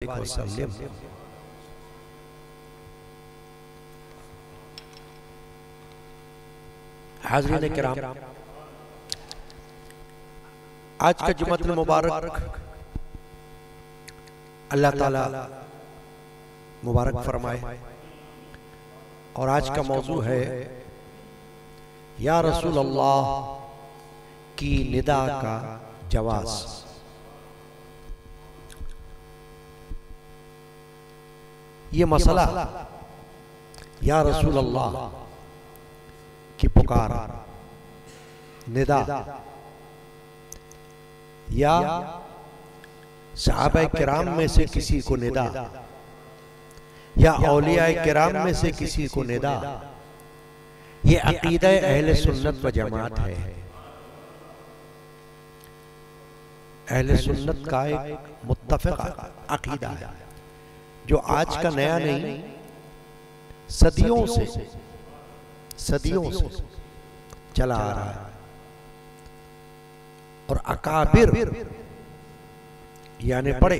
वबारिक वसल्लम। हाज़रीन किराम, आज का जुम्मतुल मुबारक अल्लाह ताला मुबारक फरमाए। और आज का मौजू है या रसूल अल्लाह की निदा का जवाज़। ये मसला या रसूल अल्लाह की पुकार, निदा, या सहाबा किराम में से किसी को निदा, या औलिया किराम में से किसी को निदा, ये अकीदा अहले सुन्नत व जमात है। अहले सुन्नत का एक मुत्तफ़िक़ अकीदा है जो आज का नया नहीं, सदियों से चला आ रहा है। और अकाबिर यानी बड़े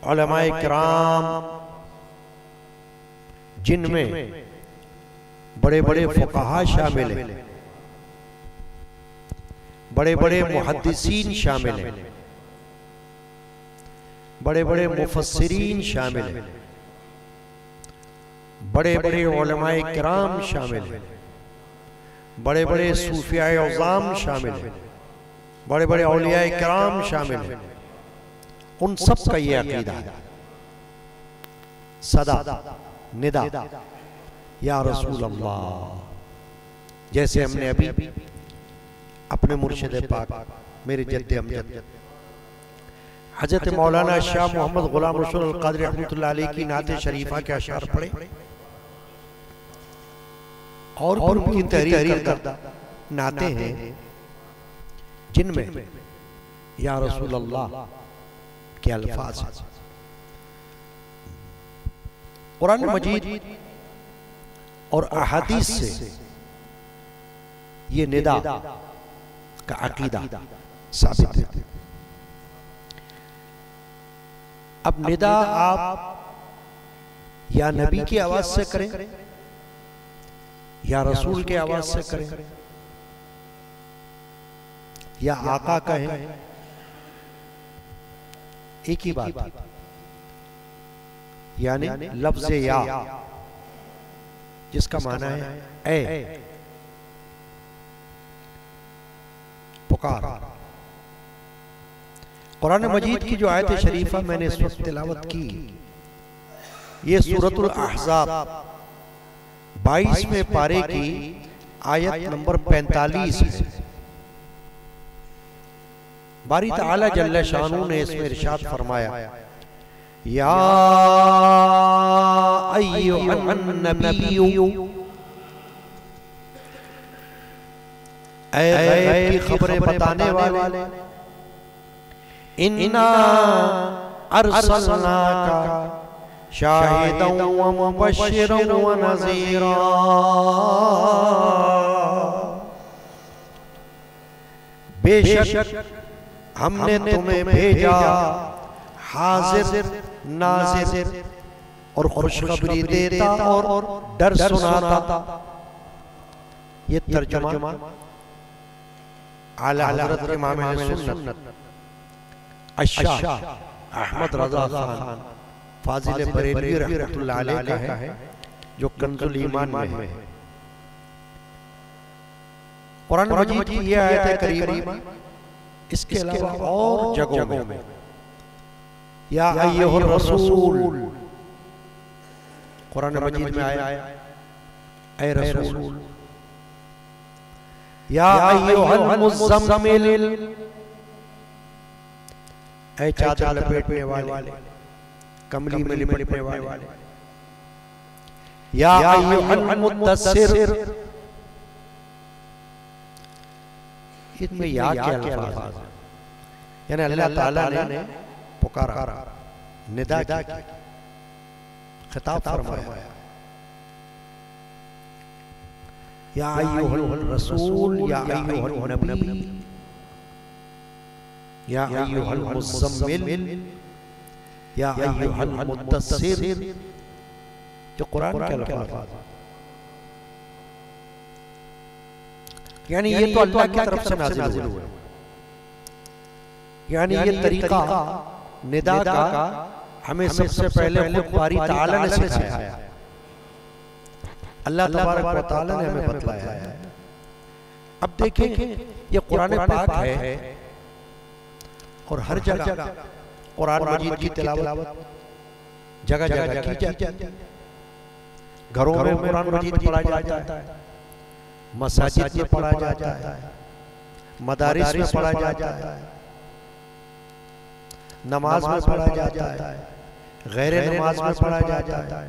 उलमाए किराम, जिनमें बड़े बड़े फुक़हा शामिल हैं, बड़े बड़े मुहद्दिसीन शामिल हैं, बड़े बड़े मुफस्सिरीन शामिल हैं, बड़े बड़े उलमाए किराम शामिल हैं, बड़े बड़े सूफियाए औज़ाम शामिल हैं, बड़े बड़े औलियाए किराम शामिल हैं। उन सब का ये अकीदा है, सदा निदा या रसूल अल्लाह। जैसे हमने अभी अपने मुर्शिद पाक मेरे जद्दे अमजद हजरत मौलाना शाह मोहम्मद गुलाम रसूल अल क़ादरी रहमतुल्लाह अलैह की नाते शरीफा के अशार पढ़े और उनकी तहरीर करदा नाते हैं जिनमें या रसूल अल्लाह के अल्फाज हैं। कुरान मजीद और अहादीस से ये निदा का अकीदा साबित है। अब निदा आप या नबी की आवाज से करें या रसूल की आवाज से करें या आका कहें, एक ही बात है। यानी लफ्ज़ या जिसका माना है ए, पुकार। कुरान मजीद की जो आयत शरीफा मैंने इस वक्त तिलावत की, ये सूरतुल अहज़ाब 22वें पारे की आयत नंबर 45 है। बारी ताला जल्ल शानू ने इसमें इरशाद फरमाया, या अय्युहन नबिय्यु, ऐ गैब की खबरें बताने वाले, इन्ना अरसलनाका शाहिदन व मुबश्शिरन व नज़ीरा। बेशक हमने तुम्हें भेजा हाजिर नाजिर और खुशखबरी देता और डर सुनाता। ये तर्जुमा आला हज़रत इमाम अहले सुन्नत अशाह अहमद रज़ा खान फाजिल बरेलवी रहमतुल्लाह अलैह का है, जो कंजुल ईमान में है। कुरान मजीद की ये आयत करीमा इसके अलावा और जगहों में या अय्युहर रसूल कुरान मजीद में आया, ऐ रसूल, या अय्युहल मुज़्ज़म्मिल, ऐ चादर लपेटने वाले, कमली में लिपटने वाले, या अय्युहल मुद्दस्सिर। इसमें या के अल्फाज हैं, यानी अल्लाह ताला ने पुकारा, निदा की, खिताब फरमाया, या अय्युहल रसूल, या अय्युहल नबी, या अय्युहल मुज़्ज़म्मिल, या अय्युहल मुद्दस्सिर, जो कुरान के अल्फाज, यानी ये तो अल्लाह की तरफ से नाज़िल हुए। यानी ये तरीका निदा का हमें सबसे पहले खुद बारी ताला ने सिखाया, अल्लाह तबारक व तआला ने हमें बतलाया है। अब देखें ये कुरान पाक है और हर जगह कुरान मजीद की तिलावत जगह जगह की जाती है। घरों में कुरान मजीद पढ़ा जाता है, मसाजिद में पढ़ा जाता है, मदारिस में पढ़ा जाता है, नमाज में पढ़ा जाता है, गैर नमाज में पढ़ा जाता है।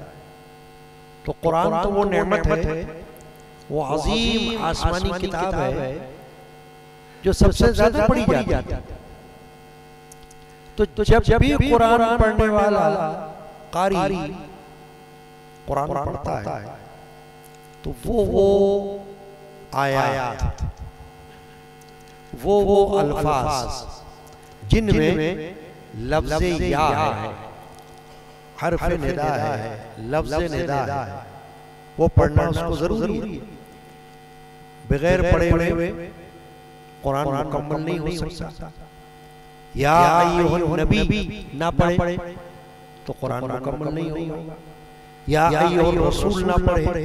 तो कुरान तो वो नेमत है, वो अजीम आसमानी किताब है जो सबसे ज्यादा पढ़ी जाती है। तो जब भी कुरान पढ़ने वाला कारी कुरान पढ़ता है तो वो आयात, वो अल्फाज जिनमें लफ्ज़े या है, हर्फ निदा है, लफ्ज़े निदा है, वो पढ़ना उसको जरूरी है। बगैर पढ़े हुए कुरान मुकम्मल नहीं हो सकता। या अय्युहन नबी ना पढ़े तो कुरान मुकम्मल नहीं होगा। या अय्युहर रसूल ना पढ़े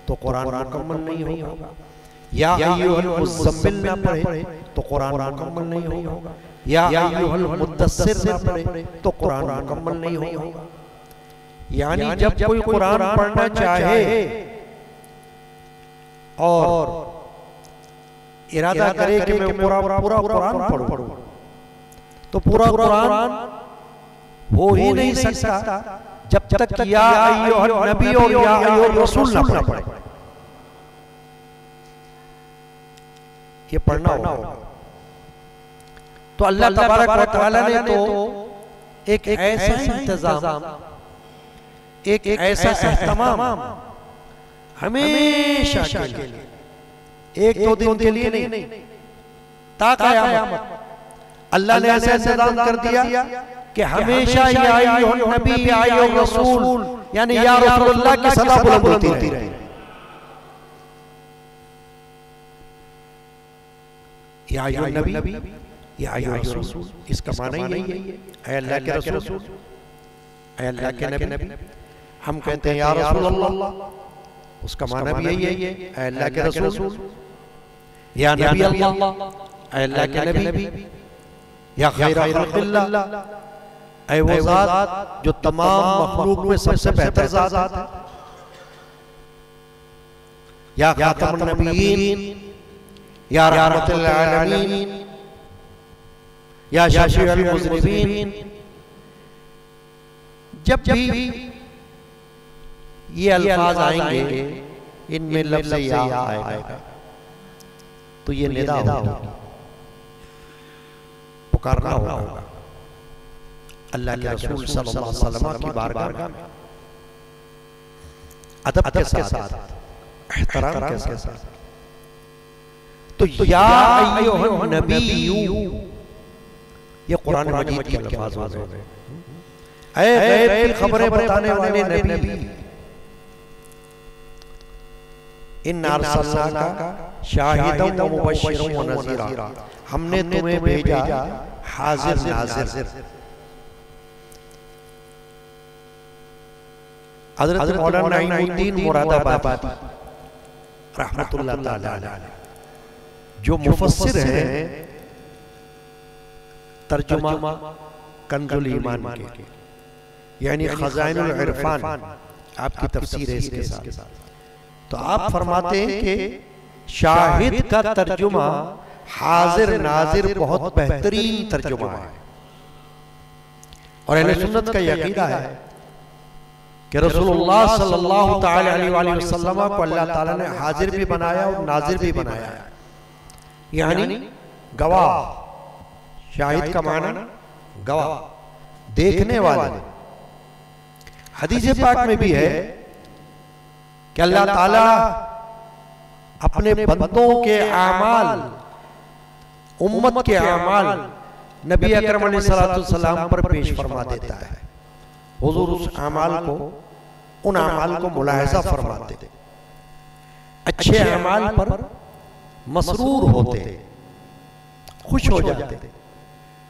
तो कुरान मुकम्मल नहीं होगा। या अय्युहल मुज़म्मिल ना पढ़े तो कुरान मुकम्मल नहीं होगा। या अय्युहल मुद्दस्सिर ना पढ़े तो कुरान मुकम्मल नहीं होगा। यानी जब कोई कुरान पढ़ना चाहे और इरादा करे कि मैं पूरा कुरान पढ़ूं, तो पूरा कुरान हो ही नहीं सकता जब तक या अय्युहन नबी और या अय्युहर रसूल ना पढ़े। ये पढ़ना होगा। तो अल्लाह तबारक व तआला ने तो एक ऐसा इंतजाम, एक ऐसा एहतमाम हमेशा के लिए, एक दो दिन के लिए नहीं, ता क़यामत अल्लाह ने ऐसा इंतजाम कर दिया कि हमेशा या अय्युहन नबी या अय्युहर रसूल, यानी या रसूलुल्लाह की सदा बुलंद होती रहे। या अय्युहन नबी या अय्युहर रसूल, इसका माना ही यही है, ऐ अल्लाह के रसूल, ऐ अल्लाह के नबी। हम कहते हैं या रसूल अल्लाह, उसका माना भी यही है, ऐ अल्लाह के रसूल। या नबी अल्लाह, ऐ अल्लाह के नबी। या खैर खल्क़िल्लाह, ऐ वो ज़ात जो तमाम मखलूक में सबसे बेहतर ज़ात है। या खातमुन नबिय्यीन, या रहमतुल आलमीन, या शाफिउल मुज़निबीन। जब भी ये अल्फाज आएंगे, इनमें लफ्ज़ या आएगा, तो ये निदा होगा, पुकारना होगा अल्लाह के रसूल सल्लल्लाहु अलैहि वसल्लम की बारगाह में, अदब के साथ, एहतराम के साथ। तो या अय्युहन नबिय्यु, ये कुरान मजीद के अल्फाज हो गए। ऐ गैब की खबरें बताने वाले नबी, इन्ना अरसलनाका शाहिदन व मुबश्शिरन व नज़ीरा, हमने तुम्हें भेजा हाजिर नाज़िर। हज़रत मौलाना नईमुद्दीन मुरादाबादी रहमतुल्लाह तआला अलैह, जो मुफस्सिर हैं, तर्जुमा कंजुल ईमान के, यानी खज़ाइनुल इरफान आपकी तफसीर है इसके साथ। तो आप फरमाते हैं कि शाहिद का तर्जुमा हाजिर नाजिर बहुत बेहतरीन तर्जुमा है। और अहले सुन्नत का यकीदा है कि रसूलुल्लाह सल्लल्लाहु तआला अलैहि वसल्लम को अल्लाह ताला ने हाजिर भी बनाया और नाजिर भी बनाया है, यानी गवाह। शाहिद का माना गवाह, देखने वाले। हदीस पाक में भी है कि अल्लाह ताला अपने बंदों के आमाल, उम्मत के आमाल नबी अकरम अलैहिस्सलातु वस्सलाम पर पेश फरमा देता है। हुजूर उस अमाल को, उन अमाल को मुलाहिजा फरमाते, अच्छे अमाल पर मसरूर होते, खुश हो जाते,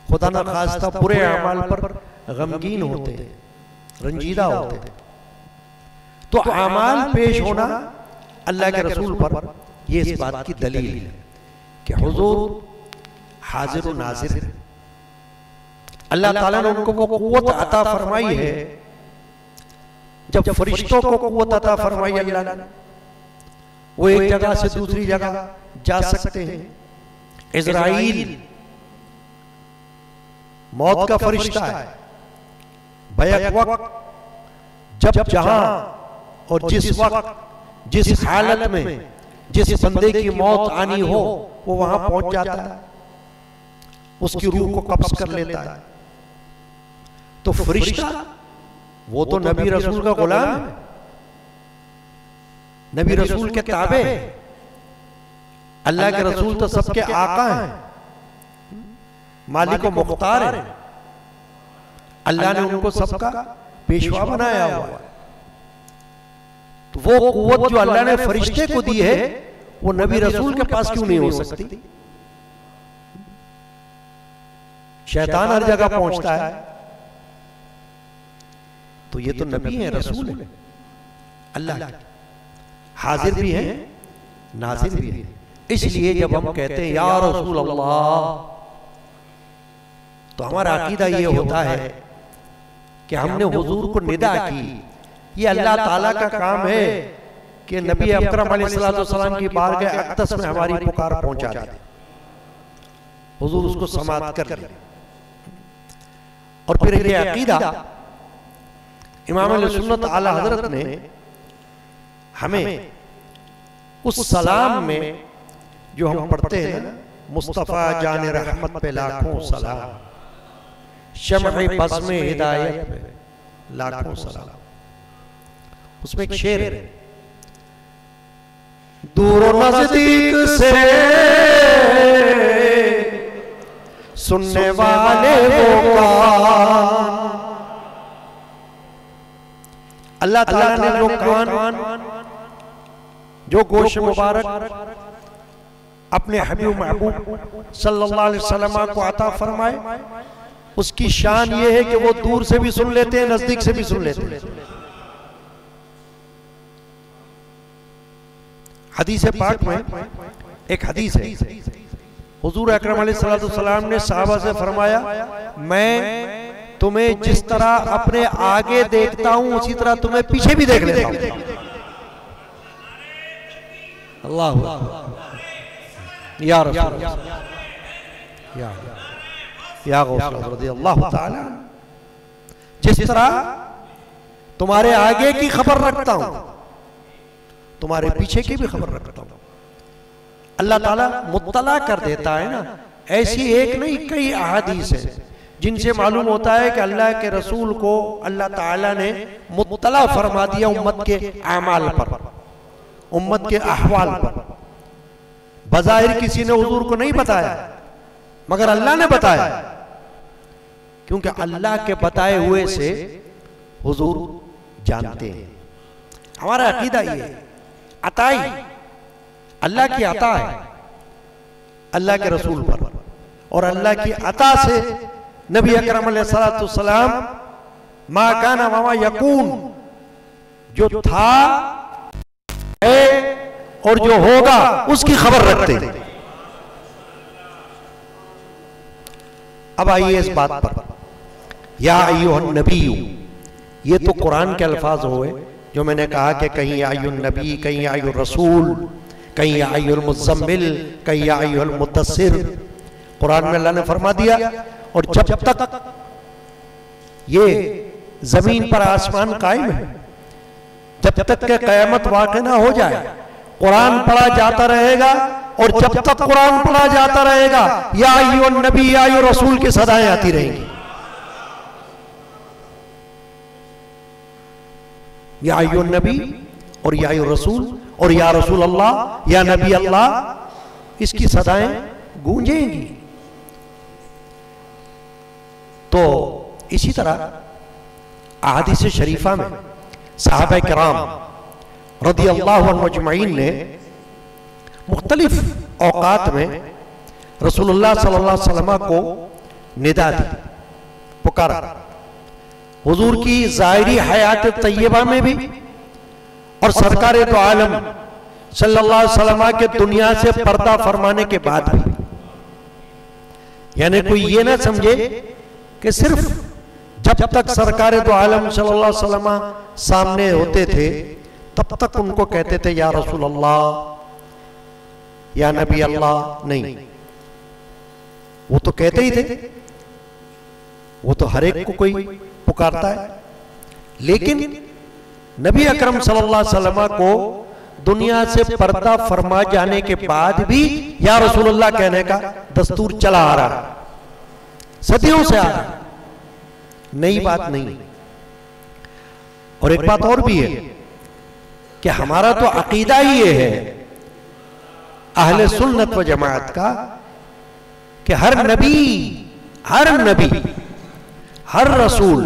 खुदा न खास्ता बुरे अमाल पर गमगीन होते, रंजीदा होते। तो अमाल पेश होना अल्लाह के रसूल पर ये इस बात की दलील है कि हुजूर हाजिर व नाजिर है। अल्लाह ताला ने उनको वो कुव्वत अता फरमाई है, जब फरिश्तों को कुव्वत अता फरमाई अल्लाह ने, वो एक जगह से दूसरी जगह जा सकते हैं। इज़राइल मौत का फरिश्ता है, बैक वक्त जब जहां और जिस वक्त जिस हालत में जिस बंदे की मौत आनी हो वो वहां पहुंच जाता है, उसकी रूह को कब्ज कर लेता है। तो फरिश्ता वो तो नबी रसूल का गुलाम है, नबी रसूल के ताबे है। अल्लाह के रसूल तो सबके आका हैं, मालिक व मुख्तार है। अल्लाह ने उनको सबका पेशवा बनाया हुआ है। तो वो कुव्वत जो अल्लाह ने फरिश्ते को दी है वो नबी रसूल के पास क्यों नहीं हो सकती? शैतान हर जगह पहुंचता है, तो ये तो नबी है, रसूल है, अल्लाह हाजिर भी है, नाजिर भी है। इसलिए जब हम कहते हैं या रसूल अल्लाह, तो हमारा अकीदा ये होता है कि हमने हुजूर को निदा की। ये अल्लाह ताला का काम है कि नबी अकरम अलैहिस्सलाम की बारगाह अक़दस में हमारी पुकार पहुंचा दे, हुजूर उसको समाअत कर ले। और फिर ये अकीदा इमाम अहले सुन्नत आला हजरत ने हमें उस सलाम में जो हम पढ़ते हैं ना, मुस्तफ़ा जान रहमत पे लाखों सलाम, शम्अ बज़्म हिदायत पे लाखों सलाम, उसमें एक शेर है, दूर नजदीक से सुनने वाले वो कान, अल्लाह ताला ने जो कान, जो गोश मुबारक अपने हबीब महबूब सल्लल्लाहु अलैहि वसल्लम को अता फरमाए, उसकी शान ये है कि वो दूर से भी सुन लेते हैं, नजदीक से भी सुन लेते हैं। हदीस पाक में एक हदीस है, हुजूर अकरम अलैहिस्सलाम ने सहाबा से फरमाया, मैं तुम्हें जिस तरह अपने आगे देखता हूं उसी तरह तुम्हें पीछे भी देख लेता हूं। अल्लाह या रसूल या गौस रज़ियल्लाहु ताला, जिस तरह तुम्हारे आगे की खबर रखता हूं तुम्हारे पीछे की भी खबर रखता हूं। अल्लाह ताला मुत्तला कर देता है ना, ऐसी एक नहीं कई अहादीस है जिनसे मालूम होता है कि अल्लाह के रसूल को अल्लाह ताला ने मुत्तला फरमा दिया उम्मत के अमाल पर, उम्मत के अहवाल पर। बज़ाहिर किसी ने हुजूर को नहीं बताया, मगर अल्लाह ने बताया, क्योंकि अल्लाह के बताए हुए से हुजूर जानते हैं। हमारा अकीदा ये है, अताई अल्लाह की अता है अल्लाह के रसूल पर, और अल्लाह की अता से नबी अकरम अलैहिस्सलाम मा काना मा यकून, जो था है और जो होगा उसकी खबर रखते हैं। अब आइए इस बात पर, या अय्युहन नबी, ये तो कुरान के अल्फाज हुए जो मैंने कहा कि कहीं या अय्युहन नबी, कहीं या अय्युहर रसूल, कहीं या अय्युहल मुज़म्मिल, कहीं या अय्युहल मुद्दस्सिर, कुरान में अल्लाह ने फरमा दिया। और जब तक ये जमीन पर आसमान कायम है, जब तक के क़यामत वाक़ई ना हो जाए, कुरान पढ़ा जाता रहेगा। और जब तक कुरान पढ़ा जाता रहेगा, या अय्युहन नबी या अय्युहर रसूल की सदाएं आती रहेंगी। या अय्युहन नबी और या अय्युहर रसूल और या रसूल अल्लाह या नबी अल्लाह, इसकी सदाएं गूंजेंगी। तो इसी तरह अहादीस शरीफा में सहाबा किराम रदियल्लाहु अन्हुम अजमईन ने मुख्तलिफ औकात में रसूलुल्लाह सल्लल्लाहु अलैहि वसल्लम को निदा दी, पुकारा। हुजूर की ज़ाहिरी हयात तय्यबा में भी और सरकारे दो आलम सल्लल्लाहु अलैहि वसल्लम के दुनिया से पर्दा फरमाने के बाद भी। यानी कोई ये ना समझे कि सिर्फ जब तक सरकारे दो आलम सल्लल्लाहु अलैहि वसल्लम सामने होते थे तब तक उनको कहते थे या रसूल अल्लाह, या नबी अल्लाह। नहीं, वो तो कहते ही थे, वो तो हर एक को कोई पुकारता है। लेकिन नबी अकरम सल्लल्लाहु अलैहि वसल्लम को दुनिया से पर्दा फरमा जाने के बाद भी या रसूलुल्लाह कहने का दस्तूर चला आ रहा है, सदियों से आ रहा है, नई बात नहीं। और एक बात और भी है कि हमारा तो अकीदा ही ये है अहले सुन्नत व जमात का कि हर नबी, हर रसूल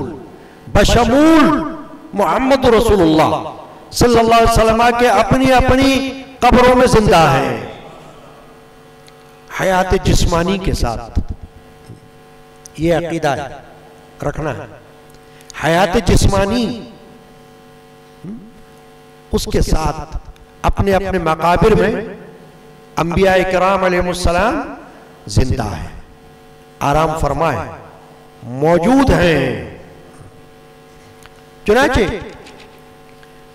बशमूल मोहम्मद रसूलुल्लाह सल्लल्लाहु अलैहि वसल्लम के अपनी अपनी कब्रों में जिंदा है, हयात जिस्मानी के साथ। ये अकीदा है, रखना है। हयात जिस्मानी उसके साथ अपने अपने मकाबिर में अंबिया इकराम अलैहिस्सलाम जिंदा है, आराम फरमाए, मौजूद हैं। चुनाचे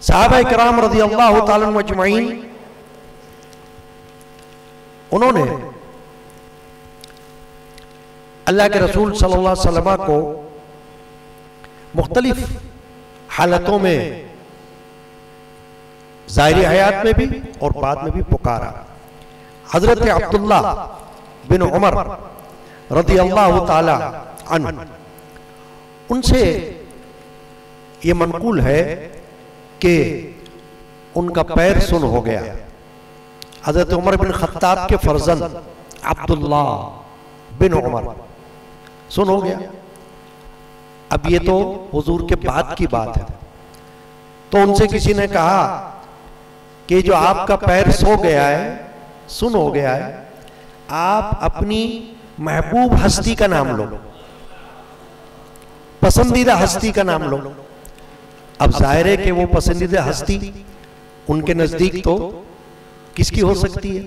सहाबा इकराम रज़ियल्लाहु ताला अन्हुम अजमईन उन्होंने अल्लाह के रसूल सल्लल्लाहु अलैहि वसल्लम को मुख्तलिफ हालतों में ज़ाहिरी हयात में भी और बाद में भी पुकारा। हजरत अब्दुल्लाह बिन उमर रज़ियल्लाहु ताला अन्हु, उनसे ये मनकूल है कि उनका पैर सुन हो गया। हजरत उमर बिन खत्ताब के फर्जंद अब्दुल्लाह बिन उमर सुन हो गया। अब ये तो हुजूर के बाद की बात है, तो उनसे किसी ने कहा कि जो आपका पैर सो गया है, सुन हो गया है, आप अपनी महबूब हस्ती का नाम लो, पसंदीदा हस्ती का नाम लो। अब जाहिर है कि वो पसंदीदा हस्ती उनके नजदीक तो किसकी हो सकती है।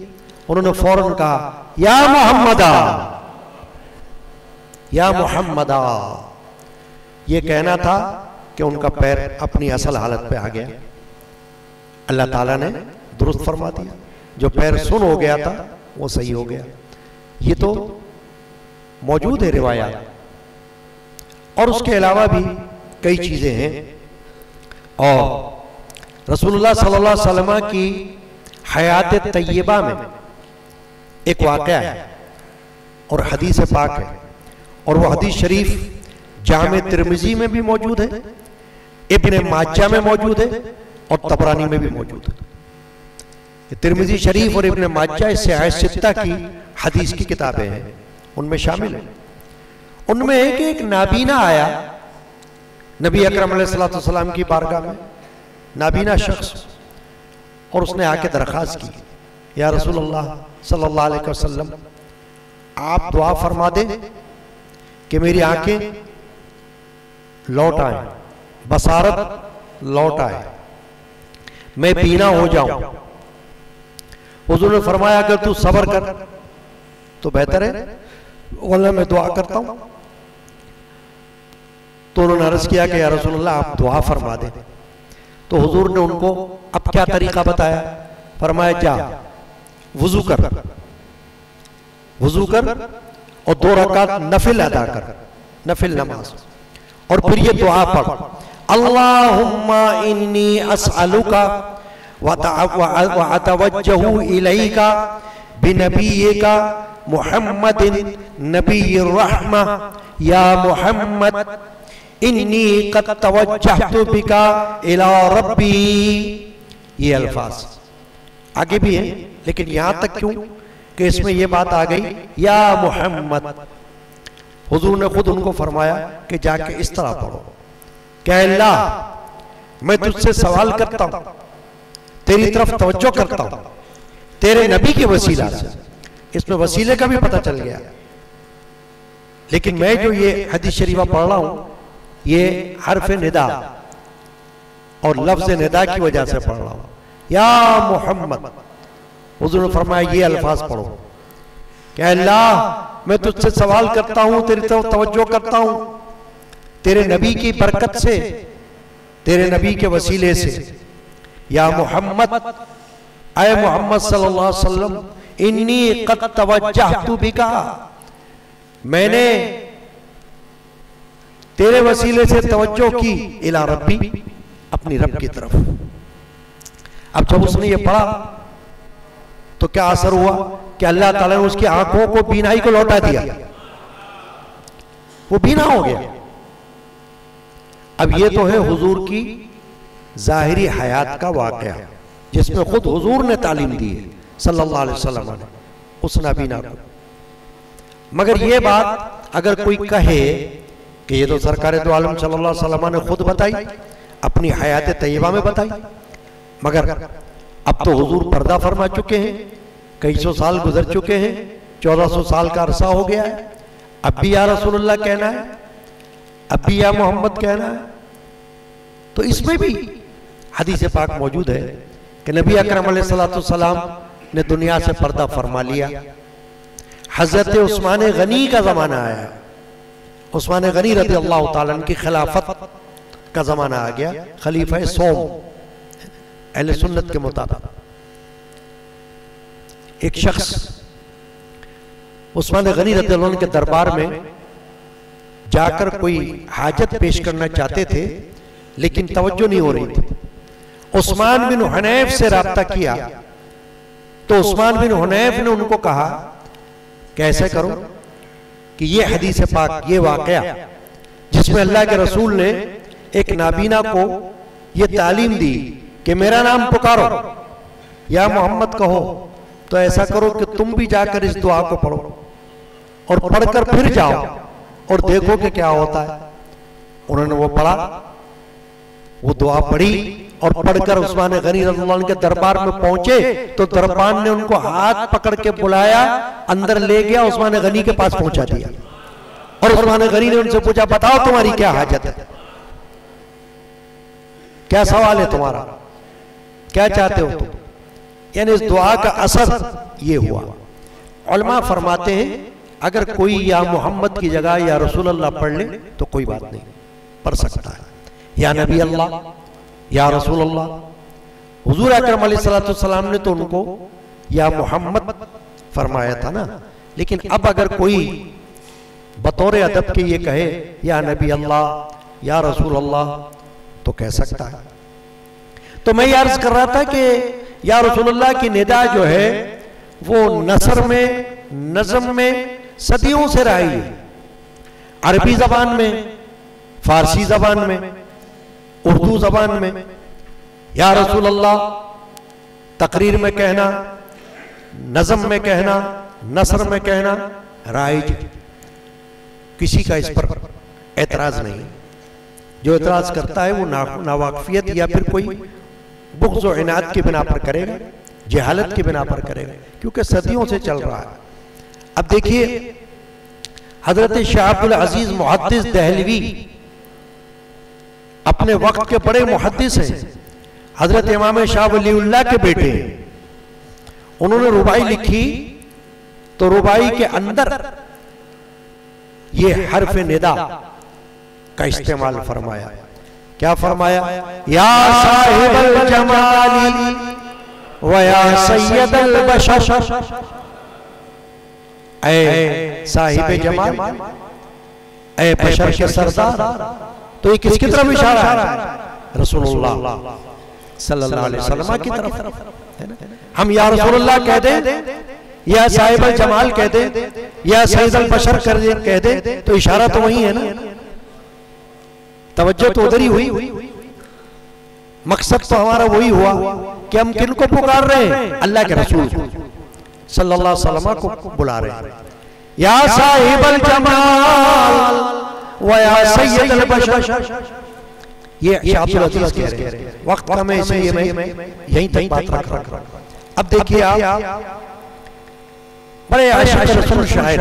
उन्होंने फौरन कहा या मोहम्मदा, या मोहम्मदा। ये कहना था कि उनका पैर अपनी असल हालत पे आ गया। अल्लाह ताला ने दुरुस्त फरमा दिया, जो पैर सुन हो गया था वो सही हो गया। ये तो मौजूद है रिवायात, और उसके अलावा भी कई चीजें हैं। और रसूलुल्लाह सल्लल्लाहु अलैहि वसल्लम की हयात तय्यबा में एक वाक़या है और हदीस पाक है, और वो हदीस शरीफ जामे तिर्मिजी में भी मौजूद है, इब्ने माजा में मौजूद है और तबरानी में भी मौजूद है। तिर्मिजी शरीफ और इब्ने माजा इससे सित्ता की हदीस की किताबें हैं, उनमें शामिल है। उनमें है कि एक नाबीना आया नबी अकरम अलैहिस्सलातु वस्सलाम की बारगाह में, नाबीना शख्स, और उसने आके दरखास्त की, या रसूलुल्लाह सल्लल्लाहु अलैहि वसल्लम, आप दुआ फरमा दें कि मेरी आंखें लौट आए, बसारत लौट आए, मैं बीना हो जाऊं। हुजूर ने फरमाया अगर तू सब्र कर तो बेहतर है, वरना मैं दुआ करता हूं। तो उन्होंने अर्ज किया कि या रसूलुल्लाह आप दुआ फरमा दें। तो हुजूर ने उनको अब क्या तरीका बताया, फरमाया जा वुजू कर, वुजू कर और 2 रकात नफिल अदा कर, नफिल नमाज, और फिर ये दुआ पढ़, अल्लाहुम्मा इन्नी अस्अलुका व अतवज्जहु इलैका बिनबिय्यिका मुहम्मदिन नबिय्यिर रहमा या मुहम्मद इन्नी क़द तवज्जहतु बिका इला रब्बी। ये अल्फाज आगे भी है, लेकिन यहां तक क्यों कि इसमें यह बात आ गई या मोहम्मद। हुजूर ने खुद उनको फरमाया कि जाके इस तरह पढ़ो, क्या अल्लाह मैं तुझसे सवाल करता हूं, तेरी तरफ तवज्जो करता हूं तेरे नबी के वसीला से। इसमें वसीले का भी पता चल गया। लेकिन मैं जो ये हदीस शरीफा पढ़ रहा हूं ये हर्फ निदा और लफ्ज निदा की वजह से पढ़ रहा हूं। या मोहम्मद, हुजूर ने फरमाया ये अल्फाज पढ़ो कि अल्लाह मैं तुझसे सवाल करता हूं, तेरी तरफ तवज्जो करता हूं तेरे नबी की बरकत से, तेरे नबी के वसीले से। या मोहम्मद, ऐ मोहम्मद सल्लल्लाहु अलैहि वसल्लम, इन्नी क़द तवज्जहतु बिका, मैंने तेरे वसीले से तवज्जो की इला रब्बी, अपनी रब की तरफ। अब जब उसने ये पढ़ा तो क्या असर हुआ कि अल्लाह ताला ने उसकी आंखों को, बीनाई को लौटा दिया, वो बीना हो गया। अब ये तो है हुजूर की जाहिरी हयात का वाकया जिसमें खुद हुजूर ने तालीम दी है सल्लल्लाहु अलैहि वसल्लम ने उस नाबीना को। मगर ये बात अगर कोई कहे कि ये तो सरकार दो आलम सल्लल्लाहु अलैहि वसल्लम ने खुद बताई, अपनी हयात तैयबा में बताई, मगर अब तो हुजूर पर्दा फरमा चुके हैं, कई सौ साल गुजर चुके हैं, 1400 साल का अरसा हो गया है, अब भी या रसूलुल्लाह कहना है, अब भी या मोहम्मद कहना है। तो इसमें भी हदीस पाक मौजूद है कि नबी अकरम अलैहिस्सलाम ने दुनिया से पर्दा फरमा लिया। हजरत उस्मान गनी का जमाना आया, उस्मान गनी रज़ी अल्लाह ताला अन्हु की खिलाफत का जमाना आ गया, खलीफा सोम अहले सुन्नत के मुताबिक। एक शख्स उस्मान गनी रज़ी अल्लाह अन्हु के दरबार में जाकर कोई हाजत पेश करना चाहते थे, लेकिन तवज्जो नहीं हो रही थी। उस्मान बिन हुनैफ से राब्ता किया तो उस्मान बिन हुनैफ ने उनको कहा कैसे करो कि ये हदीस पाक, ये वाकया जिसमें अल्लाह के रसूल ने एक नाबीना को ये तालीम दी कि मेरा नाम पुकारो या मोहम्मद कहो, तो ऐसा करो कि तुम भी जाकर इस दुआ को पढ़ो और पढ़कर फिर जाओ और देखो कि क्या होता है। उन्होंने वो पढ़ा, वो दुआ पढ़ी और पढ़कर उस्मान गनी रज़ियल्लाहु अन्हु के दरबार में पहुंचे तो दरबार ने उनको हाथ पकड़ के बुलाया, अंदर ले गया, उस्मान गनी के पास पहुंचा दिया और उस्मान गनी ने उनसे पूछा बताओ तुम्हारी क्या हाजत है, क्या सवाल है तुम्हारा, क्या चाहते हो तुम। यानी इस दुआ का असर ये हुआ। उलमा फरमाते हैं अगर कोई या मोहम्मद की जगह या रसूलुल्लाह पढ़ ले तो कोई बात नहीं, पढ़ सकता है, या नबी अल्लाह या रसूलुल्लाह। हुजूर अकरम अलैहिस्सलाम ने तो उनको या मोहम्मद फरमाया था ना, लेकिन अब अगर कोई बतौर अदब के ये कहे या नबी अल्लाह या रसूलुल्लाह तो कह सकता है। तो मैं ये अर्ज कर रहा था कि या रसूलुल्लाह की निदा जो है वो नसर में, नज़म में सदियों से रही है, अरबी जबान में, फारसी जबान में, उर्दू जबान में। या रसूलुल्लाह तकरीर में कहना, नज़म में कहना, नसर में कहना राइज, किसी का इस पर एतराज नहीं। जो एतराज करता है वो नावाकफियत या फिर कोई बुग़्ज़ और इनाद की बिना पर करेगा, जहालत की बिना पर करेगा, क्योंकि सदियों से चल रहा है। अब देखिए हजरत शाह अब्दुल अजीज मुहद्दिस दहलवी अपने वक्त के बड़े मुहद्दिस हैं, हजरत इमाम शाह वलीउल्लाह के बेटे हैं। उन्होंने रुबाई लिखी तो रुबाई के अंदर ये हर्फ निदा का इस्तेमाल फरमाया। क्या फरमाया? या साहिबल जमाली व या सैयदल बशर, ऐ साहिब जमाल, ऐ बशर के सरदार। तो ये किसकी तरफ इशारा है? रसूलुल्लाह सल्लल्लाहु अलैहि वसल्लम की तरफ। हम या रसूलुल्लाह कह दें या साहिबल जमाल कह दें या सैयदल बशर कह दें तो इशारा तो वही है ना, तवज्जो तो उधर ही हुई। मकसद तो हमारा वही हुआ कि हम किनको पुकार रहे हैं? अल्लाह के रसूल सल्लल्लाहु अलैहि वसल्लम को बुला रहे हैं। या साहिबल जमाल व या सैयदल बशर, ये शाब्दुल अजीज कह रहे हैं। वक्त कम है इसलिए मैं यहीं तक बात रख रहा हूं। अब देखिए आप बड़े आशिक रसूल शायर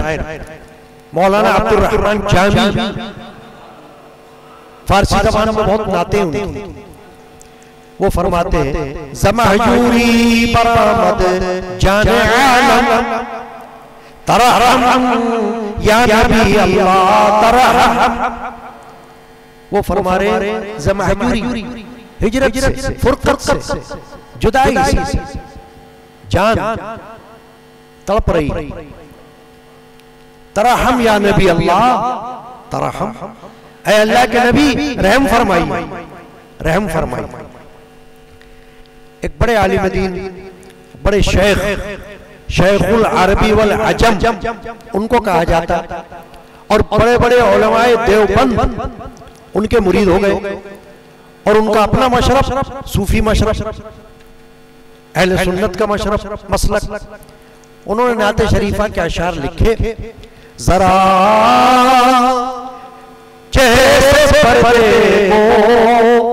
मौलाना अब्दुल रहमान जामी, फारसी ज़बान में बहुत नाते हैं उनके, वो फरमाते हैं ज़महजूरी बरामद जाने आलम तरहम या नबी अल्लाह तरहम। वो फरमा रहे ज़महजूरी हिजरत से, फुरकत से, जुदाई से जान तड़प रही, तरहम या नबी अल्लाह तरहम, ऐ अल्लाह के नबी रहम फरमाइए, रहम फरमाइए। एक बड़े आलिम दीन, बड़े शेख, शेखुल अरबी वल अजम उनको कहा जाता, और बड़े बड़े उलमाए देवबंद उनके मुरीद हो गए, और उनका अपना मशरफ सूफी मशरफ, अहले सुन्नत का मशरफ मसलक। उन्होंने नाते शरीफा के अशार लिखे, जरा चेहरे पर को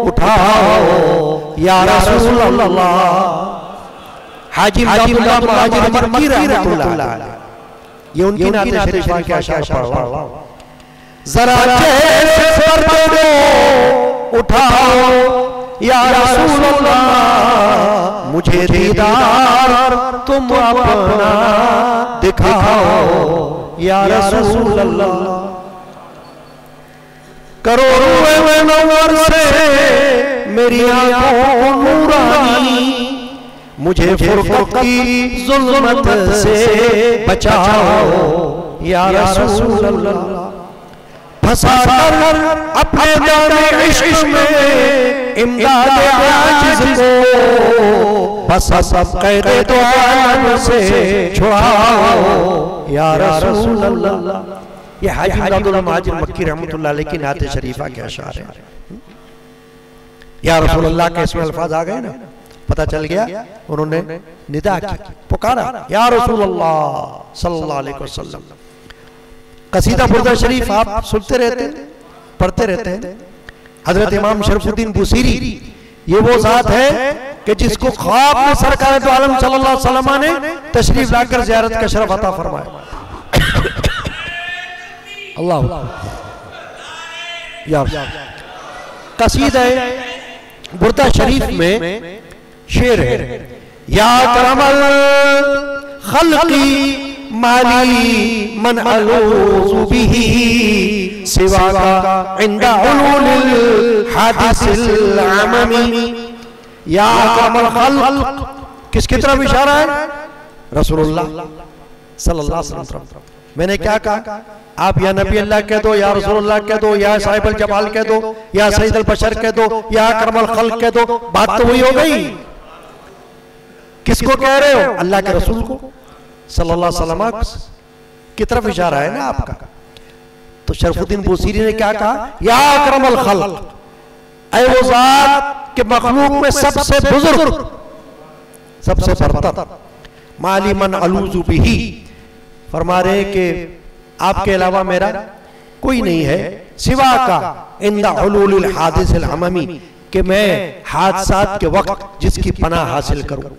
उठाओ या रसूल अल्लाह। हाजी अब्दुल्लाह महाजिर मक्की रहमतुल्लाह, ये उनकी नाते शरीफा के अशार पढ़ रहा हूं। जरा चेहरे पर को उठाओ या रसूल अल्लाह, मुझे दीदार तुम अपना दिखाओ या रसूल अल्लाह। करो रूए नवर से मेरी आंखों नूरानी, मुझे फुरकत की जुल्मत से बचाओ या रसूल अल्लाह। फंसा कर अपने दाने इश्क में इमदाद आजिज़ को, बस सब कैद दो आलम से छुड़ाओ या रसूल अल्लाह। ये हाजी अब्दुल्लाह महाजिर मक्की रहमतुल्लाह अलैह की नाते शरीफा के अशार हैं। या रसूल अल्लाह के इसमें अल्फाज आ गए ना, पता चल गया। उन्होंने निदा की, पुकारा या रसूल अल्लाह सल्लल्लाहु अलैहि वसल्लम। कसीदा बुर्दा शरीफ आप सुनते रहते हैं, पढ़ते रहते हैं। हजरत इमाम शरफुद्दीन बुसीरी ये वो जात है कि जिसको ख्वाब में सरकार दो आलम सल्लल्लाहु अलैहि वसल्लम ने तशरीफ लाकर ज़ियारत का शरफ अता फरमाया। अल्लाह यार, कसीदा बुर्दा शरीफ में शेर है, या करमल खल्क़ी माली मन अलूज़ु बिही सिवा का इंदा उलूलिल हादिसिल अममी। या करमल खल्क़ किसकी तरफ इशारा है? रसूलुल्लाह सल्लल्लाहु अलैहि वसल्लम। मैंने क्या कहा? आप या नबी अल्लाह कह दो, या रसूलुल्लाह कह दो, या साहिबुल जमाल कह दो, या सैयदुल बशर कह दो, या करमल खल्क़ कह दो, बात तो वही हो गई। किसको कह रहे हो? अल्लाह के रसूल को सल्लल्लाहु अलैहि वसल्लम की तरफ इशारा है ना आपका। तो शरफुद्दीन बुसीरी ने क्या कहा? या अकरमुल खल्क़, ऐ वो ज़ात के मखलूक में सबसे बुजुर्ग, सबसे बरतर, माली मन अलूज़ु बिही, फरमा रहे कि आपके अलावा मेरा कोई नहीं है, सिवा का इंदा हुलूलिल हादिसिल अममी, कि मैं हादसात के वक्त जिसकी पनाह हासिल करूं।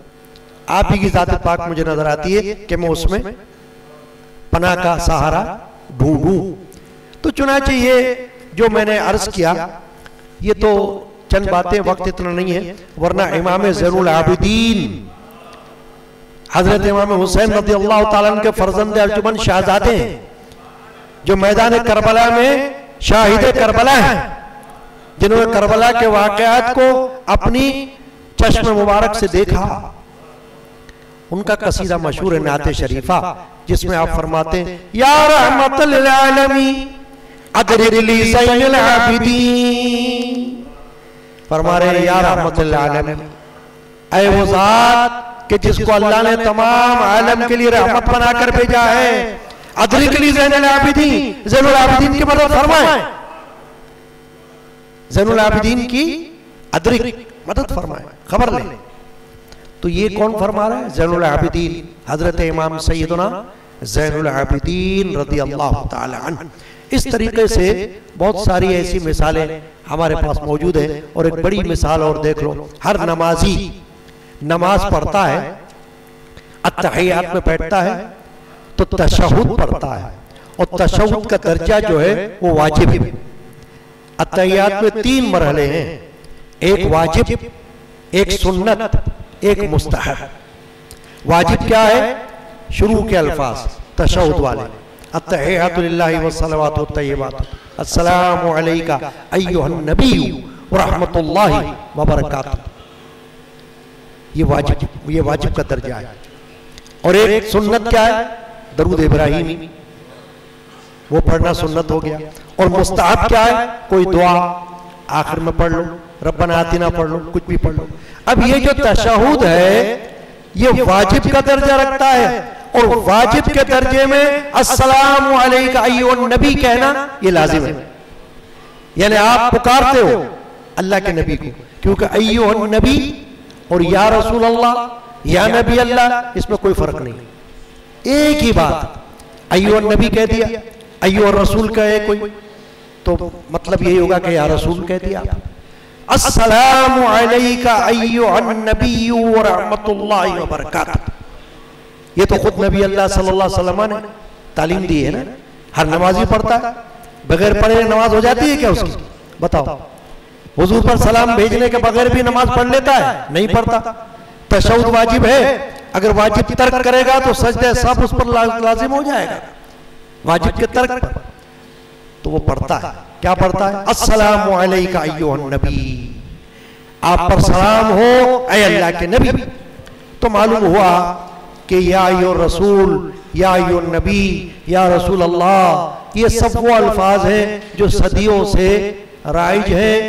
आप ही की ज़ात पाक मुझे नजर आती है कि मैं उसमें पनाह का सहारा ढूंढूं। तो चुनांचे ये जो मैंने अर्ज किया ये तो चंद बातें, वक्त इतना नहीं है, वरना इमाम ज़ैनुल आबिदीन हजरत इमाम हुसैन रज़ियल्लाहु ताला अन्हु के फर्जंद अर्जुमन शहजादे हैं, जो मैदान करबला में शाहिद करबला हैं, जिन्होंने करबला के वाक़यात को अपनी चश्म मुबारक से देखा। उनका कसीदा मशहूर है नाते शरीफा, जिसमें आप फरमाते हैं या रहमतल लिल आलमीन अदरिली ज़ैनुल आबिदीन। फरमा रहे या रहमतल लिल आलमीन, ऐ वो ज़ात कि जिसको अल्लाह ने तमाम आलम के लिए रहमत बनाकर भेजा है, अदरिली ज़ैनुल आबिदीन, ज़ैनुल आबिदीन की मदद फरमाए, ज़ैनुल आबिदीन की अदरिक मदद फरमाए, खबर ले। तो ये कौन फरमा रहा है? ज़ैनुल आबिदीन हजरत इमाम सैयदना ज़ैनुल आबिदीन रज़ियल्लाहु ताला अन्हु। इस तरीके से बहुत सारी ऐसी मिसालें हमारे पास मौजूद है। और एक बड़ी मिसाल और देख लो, हर नमाजी नमाज पढ़ता है, अत्तहियात में बैठता है तो तशहुद पढ़ता है, और तशहुद का दर्जा जो है वो वाजिब है। अत्तहियात में 3 मरहले हैं, एक वाजिब, एक सुन्नत, एक मुस्तहब। वाजिब क्या है? शुरू के अल्फाज तशहुद वाले, अत्तहियातु लिल्लाहि वस्सलावातु तय्यिबातु, अस्सलामु अलैका अय्युहन नबिय्यु व रहमतुल्लाहि व बरकातुहू। ये वाजिब का दर्जा है। और एक सुन्नत क्या है? दरूद इब्राहिमी, वो पढ़ना सुन्नत हो गया। और मुस्तहब क्या है? कोई दुआ आखिर में पढ़ लो, रब्बना आतिना पढ़ लो, कुछ भी पढ़ लो। अब ये जो तशहुद है ये वाजिब का दर्जा रखता है, और वाजिब के दर्जे में अस्सलामु अलैका अय्युहन नबी कहना ये लाजिम है। यानी आप पुकारते हो अल्लाह के नबी को, क्योंकि अय्युहन नबी और या रसूल अल्लाह, या नबी अल्लाह, इसमें कोई फर्क नहीं, एक ही बात। अय्युहन नबी कह दिया, अय्युहर रसूल कहे कोई, तो मतलब यही होगा कि या रसूल कह दिया। अस्सलामु अलैका अय्युहन नबिय्यु व रहमतुल्लाहि व बरकातुहू, ये तो खुद नबी अल्लाह सल्लल्लाहु अलैहि वसल्लम ने तालीम दी है ना। हर नमाजी पढ़ता है, बगैर पढ़े नमाज हो जाती है क्या उसकी? बताओ। हुजूर पर सलाम भेजने के बगैर भी नमाज पढ़ लेता है? नहीं पढ़ता। तशहुद वाजिब है, अगर वाजिब तर्क करेगा तो सजदे सब उस पर लाजिम हो जाएगा, वाजिब के तर्क पर, तो वो पढ़ता है। क्या पढ़ता है? अस्सलामु अलैका अय्युहन नबी, आप पर सलाम हो ऐ अल्लाह के नबी। तो मालूम हुआ कि या अय्युहर रसूल, या अय्युहन नबी, या रसूल अल्लाह, ये सब वो अल्फाज हैं जो सदियों से राइज हैं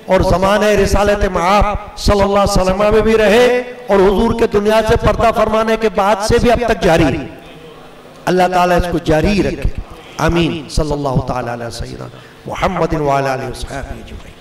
और ज़माने रिसालत मआब सल्लल्लाहु अलैहि वसल्लम में भी रहे, और हुजूर के दुनिया से पर्दा फरमाने के बाद से भी अब तक जारी है। अल्लाह ताला इसको जारी रखे, आमीन। सल्लल्लाहु ताला अला सय्यिदना मुहम्मदिन व अला आलिहि व सहाबिहि अजमईन।